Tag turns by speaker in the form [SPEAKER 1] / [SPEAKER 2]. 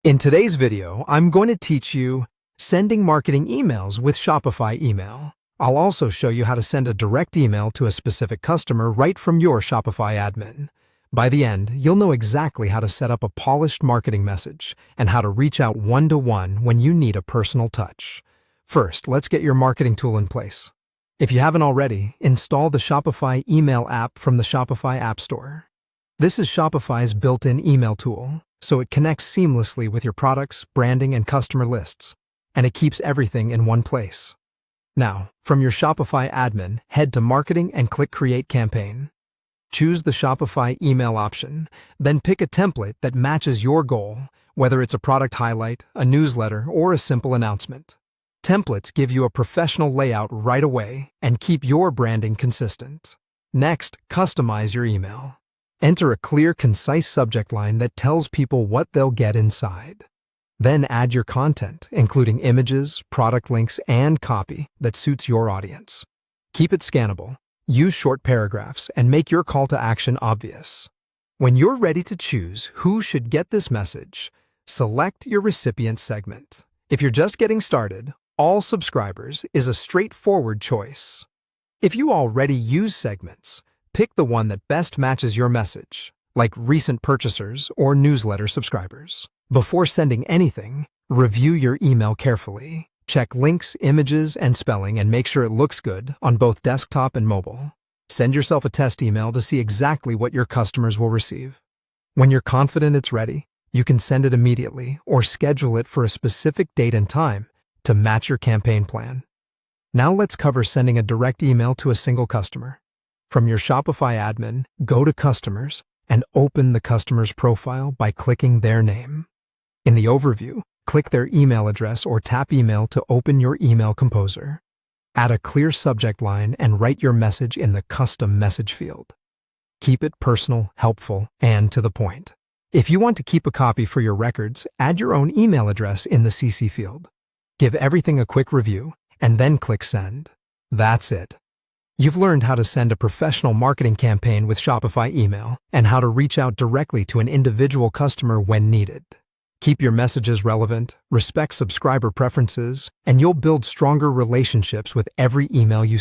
[SPEAKER 1] In today's video, I'm going to teach you sending marketing emails with Shopify email. I'll also show you how to send a direct email to a specific customer right from your Shopify admin. By the end, you'll know exactly how to set up a polished marketing message and how to reach out one-to-one when you need a personal touch. First, let's get your marketing tool in place. If you haven't already, install the Shopify email app from the Shopify App Store. This is Shopify's built-in email tool, so it connects seamlessly with your products, branding, and customer lists, and it keeps everything in one place. Now, from your Shopify admin, head to Marketing and click Create Campaign. Choose the Shopify email option, then pick a template that matches your goal, whether it's a product highlight, a newsletter, or a simple announcement. Templates give you a professional layout right away and keep your branding consistent. Next, customize your email. Enter a clear, concise subject line that tells people what they'll get inside. Then add your content, including images, product links, and copy that suits your audience. Keep it scannable, use short paragraphs, and make your call to action obvious. When you're ready to choose who should get this message, select your recipient segment. If you're just getting started, all subscribers is a straightforward choice. If you already use segments, pick the one that best matches your message, like recent purchasers or newsletter subscribers. Before sending anything, review your email carefully. Check links, images, and spelling and make sure it looks good on both desktop and mobile. Send yourself a test email to see exactly what your customers will receive. When you're confident it's ready, you can send it immediately or schedule it for a specific date and time to match your campaign plan. Now let's cover sending a direct email to a single customer. From your Shopify admin, go to Customers and open the customer's profile by clicking their name. In the overview, click their email address or tap Email to open your email composer. Add a clear subject line and write your message in the custom message field. Keep it personal, helpful, and to the point. If you want to keep a copy for your records, add your own email address in the CC field. Give everything a quick review and then click Send. That's it. You've learned how to send a professional marketing campaign with Shopify email and how to reach out directly to an individual customer when needed. Keep your messages relevant, respect subscriber preferences, and you'll build stronger relationships with every email you